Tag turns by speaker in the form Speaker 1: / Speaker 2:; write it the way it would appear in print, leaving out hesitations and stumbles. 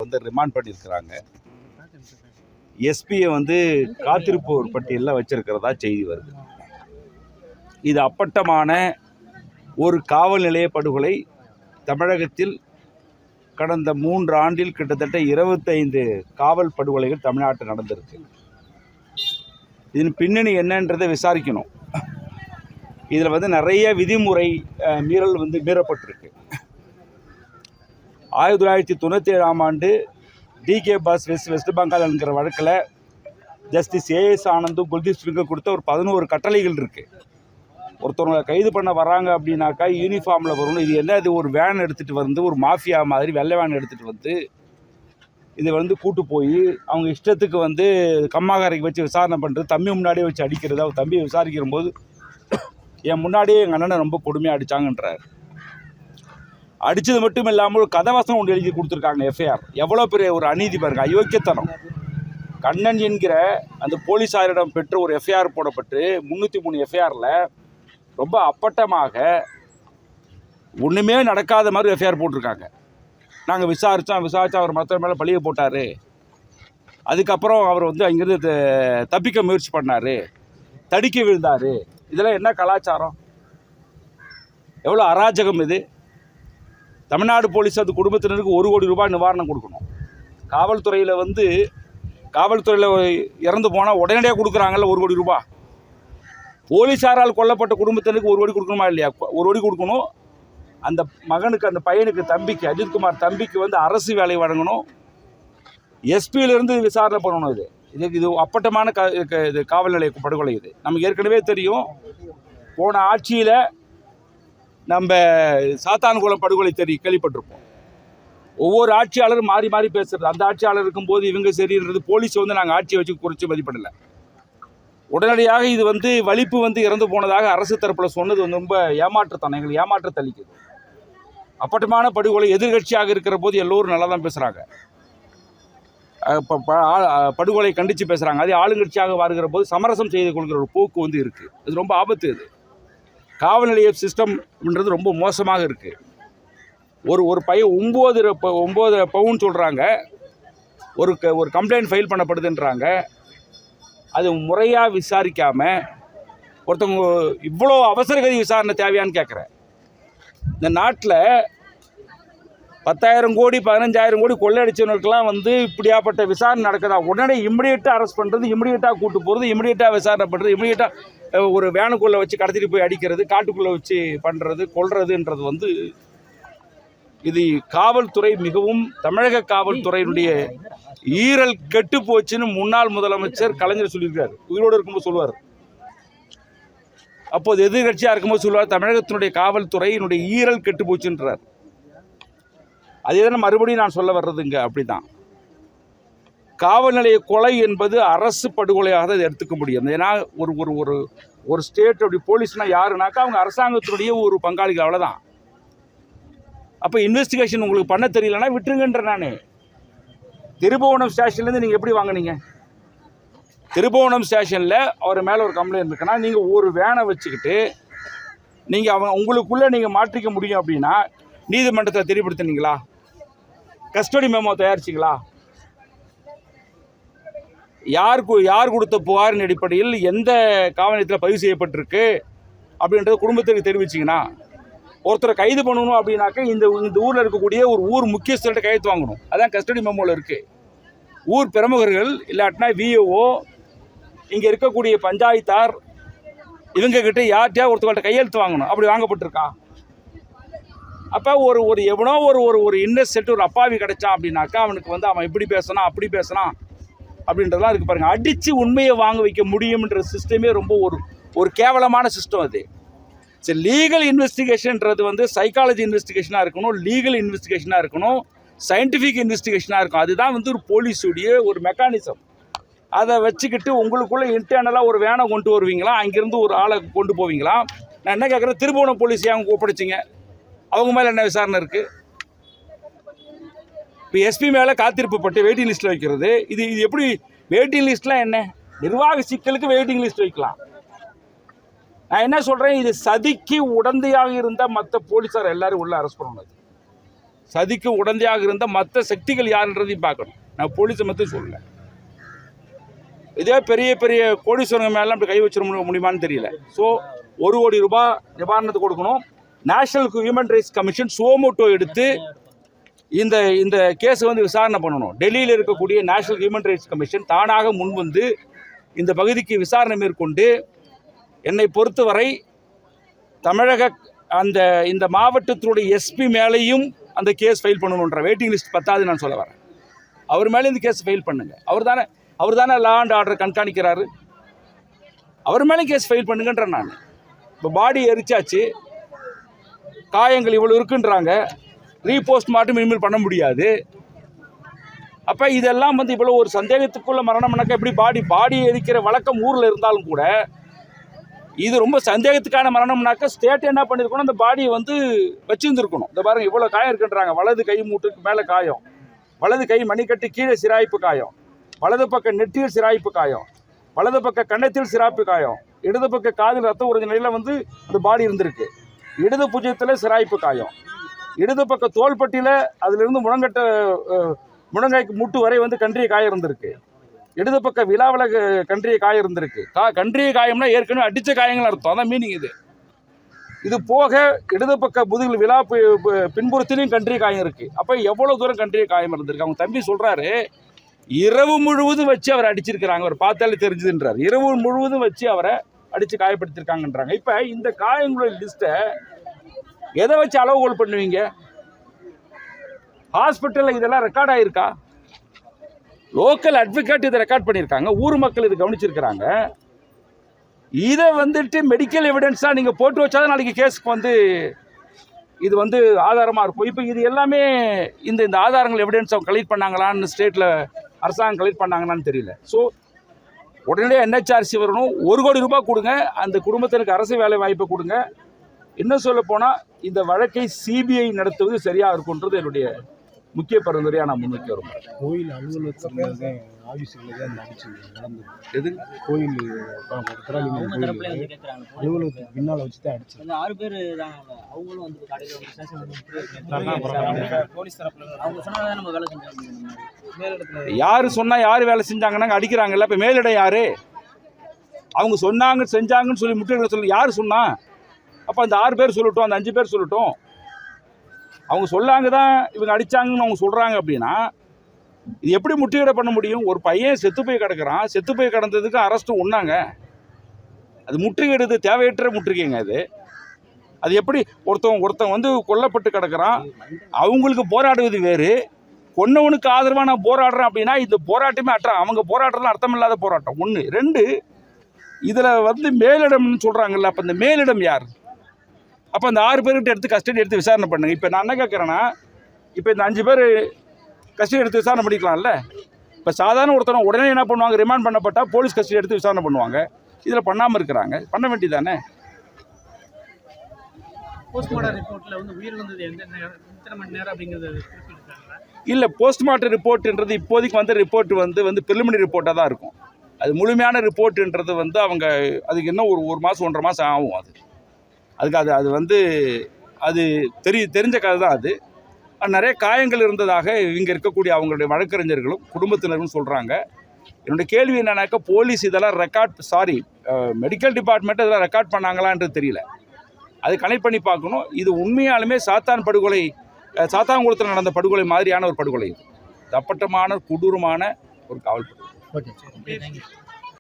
Speaker 1: வந்து ரிமாண்ட் பண்ணியிருக்கிறாங்க. எஸ்பியை வந்து காத்திருப்போர் பட்டியலில் வச்சிருக்கிறதா செய்தி வருது. இது அப்பட்டமான ஒரு காவல் நிலைய படுகொலை. தமிழகத்தில் கடந்த 3 ஆண்டில் கிட்டத்தட்ட 25 காவல் படுகொலைகள் தமிழ்நாட்டில் நடந்திருக்கு. இதன் பின்னணி என்னன்றதை விசாரிக்கணும். இதில் வந்து நிறைய விதிமுறை மீறல் வந்து மீறப்பட்டிருக்கு. 1997ஆம் ஆண்டு டிகே பாஸ் வெஸ்ட் பெங்கால் என்கிற வழக்கில் ஜஸ்டிஸ் ஏஎஸ் ஆனந்தும் குல்தீப் சிங்கும் கொடுத்த ஒரு 11 கட்டளைகள் இருக்குது. ஒருத்தவங்களை கைது பண்ண வராங்க அப்படின்னாக்கா யூனிஃபார்மில் வரணும். இது என்ன, இது ஒரு வேன் எடுத்துகிட்டு வந்து ஒரு மாஃபியா மாதிரி வெள்ளை வேன் எடுத்துகிட்டு வந்து இதை வந்து கூட்டு போய் அவங்க இஷ்டத்துக்கு வந்து கம்மாக்காரைக்கு வச்சு விசாரணை பண்ணுறது, தம்பி முன்னாடியே வச்சு அடிக்கிறது. அவர் தம்பியை விசாரிக்கிற போது என் முன்னாடியே எங்கள் அண்ணனை ரொம்ப கொடுமையாக அடித்தாங்கன்றார். அடித்தது மட்டும் இல்லாமல் ஒரு கதவசனம் ஒன்று எழுதி கொடுத்துருக்காங்க எஃப்ஐஆர். எவ்வளோ பெரிய ஒரு அநீதி பாருங்க, அயோக்கியத்தனம். கண்ணன் என்கிற அந்த போலீஸாரிடம் பெற்ற ஒரு எஃப்ஐஆர் போடப்பட்டு 303 எஃப்ஐஆரில் ரொம்ப அப்பட்டமாக ஒன்றுமே நடக்காத மாதிரி எஃப்ஐஆர் போட்டிருக்காங்க. நாங்கள் விசாரித்தா அவர் மற்ற மேலே பழிய போட்டார். அதுக்கப்புறம் அவர் வந்து அங்கேருந்து தப்பிக்க முயற்சி பண்ணார், தடிக்க விழுந்தார். இதெல்லாம் என்ன கலாச்சாரம், எவ்வளோ அராஜகம் இது. தமிழ்நாடு போலீஸ் அந்த குடும்பத்தினருக்கு 1 கோடி ரூபாய் நிவாரணம் கொடுக்கணும். காவல்துறையில் இறந்து போனால் உடனடியாக கொடுக்குறாங்கல்ல 1 கோடி ரூபாய். போலீஸாரால் கொல்லப்பட்ட குடும்பத்தினருக்கு 1 கோடி கொடுக்கணுமா இல்லையா? 1 கோடி கொடுக்கணும். அந்த மகனுக்கு, அந்த பையனுக்கு, தம்பிக்கு, அஜித்குமார் தம்பிக்கு வந்து அரசு வேலை வழங்கணும். எஸ்பியிலிருந்து விசாரணை பண்ணணும். இது அப்பட்டமான இது காவல் நிலைய படுகொலை. இது நமக்கு ஏற்கனவே தெரியும். போன ஆட்சியில் நம்ம சாத்தான்குளம் படுகொலை கேள்விப்பட்டிருப்போம். ஒவ்வொரு ஆட்சியாளரும் மாறி மாறி பேசுறது. அந்த ஆட்சியாளர் இருக்கும்போது இவங்க சரின்றது. போலீஸ் வந்து நாங்கள் ஆட்சியை வச்சு குறித்து மதிப்பிடலை. உடனடியாக இது வந்து வலிப்பு வந்து இறந்து போனதாக அரசு தரப்பில் சொன்னது வந்து ரொம்ப ஏமாற்றத்தனம், எங்களுக்கு ஏமாற்றத்தளிக்குது. அப்பட்டமான படுகொலை. எதிர்கட்சியாக இருக்கிற போது எல்லோரும் நல்லா தான் பேசுகிறாங்க, படுகொலை கண்டித்து பேசுகிறாங்க. அதே ஆளுங்கட்சியாக வருகிற போது சமரசம் செய்து கொள்கிற ஒரு போக்கு வந்து இருக்குது. இது ரொம்ப ஆபத்து. இது காவல் நிலைய சிஸ்டம்ன்றது ரொம்ப மோசமாக இருக்குது. ஒரு பையன் 9 பவுன் சொல்கிறாங்க, ஒரு கம்ப்ளைண்ட் ஃபைல் பண்ணப்படுதுன்றாங்க. அது முறையாக விசாரிக்காமல் ஒருத்தவங்க இவ்வளோ அவசரகதி விசாரணை தேவையான்னு கேட்குறேன். இந்த நாட்டில் 10,000 கோடி 15,000 கோடி கொள்ளையடிச்சவனுக்கெல்லாம் வந்து இப்படியாப்பட்ட விசாரணை நடக்குதா? உடனே இமிடியேட்டாக அரெஸ்ட் பண்ணுறது, இமிடியேட்டாக கூட்டு போகிறது, இமிடியேட்டாக விசாரணை பண்ணுறது, இமிடியேட்டாக ஒரு வேனுக்குள்ளே வச்சு கடத்திட்டு போய் அடிக்கிறது, காட்டுக்குள்ளே வச்சு பண்ணுறது, கொல்றதுன்றது வந்து இது காவல்துறை மிகவும், தமிழக காவல்துறையினுடைய ஈரல் கெட்டு போச்சுன்னு முன்னாள் முதலமைச்சர் கலைஞர் சொல்லியிருக்காரு. உயிரோடு இருக்கும்போது சொல்லுவார். அப்போது எதிர்கட்சியாக இருக்கும்போது சொல்லுவார், தமிழகத்தினுடைய காவல்துறையினுடைய ஈரல் கெட்டு போச்சுன்றார். அதே தான் மறுபடியும் நான் சொல்ல வர்றதுங்க. அப்படி தான் காவல் நிலைய கொலை என்பது அரசு படுகொலையாக தான் எடுத்துக்க முடியும். ஏன்னா ஒரு ஸ்டேட் அப்படி போலீஸ்னால் யாருனாக்கா அவங்க அரசாங்கத்தினுடைய ஒரு பங்காளிகள், அவ்வளோதான். அப்போ இன்வெஸ்டிகேஷன் உங்களுக்கு பண்ண தெரியலன்னா விட்டுருங்கன்ற. நான் திருபுவனம் ஸ்டேஷன்லேருந்து நீங்கள் எப்படி வாங்கினீங்க? திருபுவனம் ஸ்டேஷனில் அவர் மேலே ஒரு கம்ப்ளைண்ட் இருக்குன்னா நீங்கள் ஒரு வேனை வச்சுக்கிட்டு நீங்கள் உங்களுக்குள்ளே நீங்கள் மாற்றிக்க முடியும் அப்படின்னா நீதிமன்றத்தை தெரியப்படுத்தினீங்களா? Custody memo தயாரிச்சிங்களா? யார் கொடுத்த புகாரின் அடிப்படையில் எந்த காவல் நிலையத்தில் பதிவு செய்யப்பட்டிருக்கு அப்படின்றத குடும்பத்துக்கு தெரிவிச்சிங்கன்னா, ஒருத்தரை கைது பண்ணணும் அப்படின்னாக்க இந்த ஊரில் இருக்கக்கூடிய ஒரு ஊர் முக்கியஸ்தர்கிட்ட கையெழுத்து வாங்கணும். அதான் கஸ்டடி மெமோவில் இருக்குது. ஊர் பிரமுகர்கள் இல்லாட்டினா விஓஓ, இங்கே இருக்கக்கூடிய பஞ்சாயத்தார், இவங்ககிட்ட யார்கிட்டயா ஒருத்தவங்கள்ட்ட கையெழுத்து வாங்கணும். அப்படி வாங்கப்பட்டிருக்கா? அப்போ ஒரு எவனோ ஒரு இன்னசென்ட் ஒரு அப்பாவி கிடைச்சான் அப்படின்னாக்கா அவனுக்கு வந்து அவன் இப்படி பேசினான் அப்படி பேசினான் அப்படின்றதெல்லாம் இருக்குது பாருங்கள். அடித்து உண்மையை வாங்க வைக்க முடியும்ன்ற சிஸ்டமே ரொம்ப ஒரு கேவலமான சிஸ்டம் அது. சரி, லீகல் இன்வெஸ்டிகேஷன்ன்றது வந்து சைக்காலஜி இன்வெஸ்டிகேஷனாக இருக்கணும், லீகல் இன்வெஸ்டிகேஷனாக இருக்கணும், சயின்டிஃபிக் இன்வெஸ்டிகேஷனாக இருக்கும். அதுதான் வந்து ஒரு போலீஸுடைய ஒரு மெக்கானிசம். அதை வச்சுக்கிட்டு உங்களுக்குள்ளே இன்டர்னலாக ஒரு வேனை கொண்டு வருவீங்களா, அங்கேருந்து ஒரு ஆளை கொண்டு போவீங்களா? நான் என்ன கேட்குறேன், திருபுவனம் போலீஸ் அவங்க ஒப்படைச்சிங்க, அவங்க மேலே என்ன விசாரணை இருக்குது? இப்போ எஸ்பி மேலே காத்திருப்பு பட்டு வெயிட்டிங் லிஸ்ட்டில் வைக்கிறது, இது எப்படி? வெயிட்டிங் லிஸ்ட்லாம் என்ன? நிர்வாக சிக்கலுக்கு வெயிட்டிங் லிஸ்ட் வைக்கலாம். நான் என்ன சொல்கிறேன், இது சதிக்கு உடந்தையாக இருந்தால் மற்ற போலீஸார் எல்லாரும் உள்ள அரெஸ்ட் பண்ணணும். சதிக்கு உடந்தையாக இருந்த மற்ற சக்திகள் யாருன்றதையும் பார்க்கணும். நான் போலீஸை மட்டும் சொல்லலை. இதே பெரிய பெரிய கோடீஸ்வரங்க மேலே அப்படி கை வச்சிட முடியுமான்னு தெரியல. ஸோ 1 கோடி ரூபாய் நிவாரணத்தை கொடுக்கணும். National human rights commission suo motu எடுத்து இந்த இந்த கேஸை வந்து விசாரணை பண்ணணும். டெல்லியில் இருக்கக்கூடிய நேஷனல் ஹியூமன் ரைட்ஸ் கமிஷன் தானாக முன்வந்து இந்த பகுதிக்கு விசாரணை மேற்கொண்டு என்னை பொறுத்தவரை தமிழக இந்த மாவட்டத்தினுடைய எஸ்பி மேலேயும் அந்த கேஸ் ஃபைல் பண்ணணுன்ற வெயிட்டிங் லிஸ்ட் பத்தாது நான் சொல்ல வரேன். அவர் மேலே இந்த கேஸ் ஃபைல் பண்ணுங்க. அவர் தானே லா அண்ட் ஆர்டர் கண்காணிக்கிறாரு. அவர் மேலே கேஸ் ஃபைல் பண்ணுங்கன்ற நான். இப்போ பாடி எரிச்சாச்சு, காயங்கள் இவ்வளோ இருக்குன்றாங்க, ரீபோஸ்ட் மாட்டும் இனிமேல் பண்ண முடியாது. அப்போ இதெல்லாம் வந்து இவ்வளோ ஒரு சந்தேகத்துக்குள்ள மரணம்னாக்கா எப்படி பாடி எரிக்கிற வழக்கம் ஊரில் இருந்தாலும் கூட இது ரொம்ப சந்தேகத்துக்கான மரணம்னாக்கா ஸ்டேட் என்ன பண்ணியிருக்கணும், அந்த பாடியை வந்து வச்சுருந்துருக்கணும். இந்த பாருங்க இவ்வளோ காயம் இருக்குன்றாங்க. வலது கை மூட்டுக்கு மேலே காயம், வலது கை மணிக்கட்டு கீழே சிராய்ப்பு காயம், வலது பக்க நெற்றியில் சிராய்ப்பு காயம், வலது பக்க கன்னத்தில் சிராய்ப்பு காயம், இடது பக்க காதில் ரத்தம் உறைஞ்ச நிலையில் வந்து அந்த பாடி இருந்திருக்கு. இடது புஜத்தில் சிராய்ப்பு காயம், இடது பக்க தோள்பட்டியில் அதிலிருந்து முழங்கைக்கு முட்டு வரை வந்து கன்றிய காயம் இருந்திருக்கு. இடது பக்க விழாவில் கன்றிய காயம் இருந்திருக்கு. கன்றிய காயம்னா ஏற்கனவே அடித்த காயங்கள் அர்த்தம். அதான் மீனிங் இது போக இடது பக்க முதுகில் விழா பின்புறத்திலையும் கன்றிய காயம் இருக்குது. அப்போ எவ்வளோ தூரம் கன்றிய காயம் இருந்திருக்கு. அவங்க தம்பி சொல்கிறாரு, இரவு முழுவதும் வச்சு அவரை அடிச்சிருக்கிறாங்க, அவர் பார்த்தாலே தெரிஞ்சுதுன்றார். இரவு முழுவதும் வச்சு அவரை அடித்து காயப்படுத்திருக்காங்கன்றாங்க. இப்போ இந்த காயங்களோட லிஸ்ட்டை எதை வச்சு அளவுகோல் பண்ணுவீங்க? ஹாஸ்பிட்டலில் இதெல்லாம் ரெக்கார்ட் ஆகிருக்கா? லோக்கல் அட்வொகேட் இதை ரெக்கார்ட் பண்ணியிருக்காங்க, ஊர் மக்கள் இது கவனிச்சிருக்கிறாங்க. இதை வந்துட்டு மெடிக்கல் எவிடன்ஸாக நீங்கள் போட்டு வச்சாதான் நாளைக்கு கேஸுக்கு வந்து இது வந்து ஆதாரமாக இருக்கும். இப்போ இது எல்லாமே இந்த ஆதாரங்கள் எவிடன்ஸ் அவங்க கலெக்ட் பண்ணாங்களான்னு ஸ்டேட்டில் அரசாங்கம் கலெக்ட் பண்ணாங்களான்னு தெரியல. ஸோ உடனடியாக NHRC வரணும், 1 கோடி ரூபாய் கொடுங்க, அந்த குடும்பத்திற்கு அரசு வேலை வாய்ப்பை கொடுங்க. இன்னும் சொல்ல போனால் இந்த வழக்கை CBI நடத்துவது சரியாக இருக்குன்றது என்னுடைய முக்கிய பரிந்துரையாக நான் முன்வைக்க வரும்.
Speaker 2: கோயில் அலுவலகத்தில்
Speaker 1: எது
Speaker 2: கோயில் அலுவலகத்துக்கு பின்னால் வச்சு தான் அடிச்சு
Speaker 3: 6 பேர் அவங்களும் வந்து
Speaker 1: யாரு சொன்னா யாரு வேலை செஞ்சாங்கன்னா அடிக்கிறாங்கல்ல. இப்போ மேலிடம் யாரு? அவங்க சொன்னாங்க செஞ்சாங்கன்னு சொல்லி முட்டிட சொல்லி யாரு சொன்னா? அப்போ அந்த 6 பேர் சொல்லட்டும், அந்த 5 பேர் சொல்லட்டும். அவங்க சொல்லாங்க தான் இவங்க அடித்தாங்கன்னு அவங்க சொல்கிறாங்க. அப்படின்னா இது எப்படி முற்றுகை பண்ண முடியும்? ஒரு பையன் செத்து போய் கிடக்கிறான், செத்து போய் கிடந்ததுக்கு அரெஸ்ட்டும் ஒன்றாங்க. அது முற்றுகையிடுது, தேவையற்ற முற்றுகைங்க. அது எப்படி ஒருத்தன் வந்து கொல்லப்பட்டு கிடக்கிறான், அவங்களுக்கு போராடுவது வேறு, கொன்னவனுக்கு ஆதரவாக நான் போராடுறேன் அப்படின்னா இந்த போராட்டமே அவங்க போராட்டம்லாம் அர்த்தமில்லாத போராட்டம். 1 2 இதில் வந்து மேலிடம்னு சொல்கிறாங்கல்ல. அப்போ இந்த மேலிடம் யார்? அப்போ அந்த 6 பேர்கிட்ட எடுத்து கஸ்டடி எடுத்து விசாரணை பண்ணுங்க. இப்போ நான் என்ன கேட்குறேன்னா, இப்போ இந்த 5 பேர் கஸ்டடி எடுத்து விசாரணை பண்ணிக்கலாம்ல. இப்போ சாதாரண ஒருத்தனை உடனே என்ன பண்ணுவாங்க, ரிமாண்ட் பண்ணப்பட்டால் போலீஸ் கஸ்டடி எடுத்து விசாரணை பண்ணுவாங்க. இதில் பண்ணாமல் இருக்கிறாங்க, பண்ண வேண்டியதானே?
Speaker 3: போஸ்ட்மார்ட்டம் ரிப்போர்ட்டில் வந்து உயிரிழந்தது எத்தனை மணி நேரம் அப்படிங்கிறது
Speaker 1: இல்லை, போஸ்ட்மார்ட்டம் ரிப்போர்ட்டுன்றது இப்போதைக்கு வந்த ரிப்போர்ட் வந்து ப்ரிலிமினரி ரிப்போர்ட்டாக தான் இருக்கும். அது முழுமையான ரிப்போர்ட்டுன்றது வந்து அவங்க அதுக்கு இன்னும் ஒரு மாதம் 1.5 மாதம் ஆகும். அது வந்து அது தெரிஞ்ச கதை தான். அது நிறைய காயங்கள் இருந்ததாக இங்கே இருக்கக்கூடிய அவங்களுடைய வழக்கறிஞர்களும் குடும்பத்தினரும் சொல்கிறாங்க. என்னுடைய கேள்வி என்னன்னாக்கா, போலீஸ் இதெல்லாம் மெடிக்கல் டிபார்ட்மெண்ட் இதெல்லாம் ரெக்கார்ட் பண்ணாங்களான்றது தெரியல. அது கனெக்ட் பண்ணி பார்க்கணும். இது உண்மையாலுமே சாத்தான்குளத்தில் நடந்த படுகொலை மாதிரியான ஒரு படுகொலை. இது அப்பட்டமான கொடூரமான ஒரு காவல் படுகொலை.
Speaker 2: ஓகே.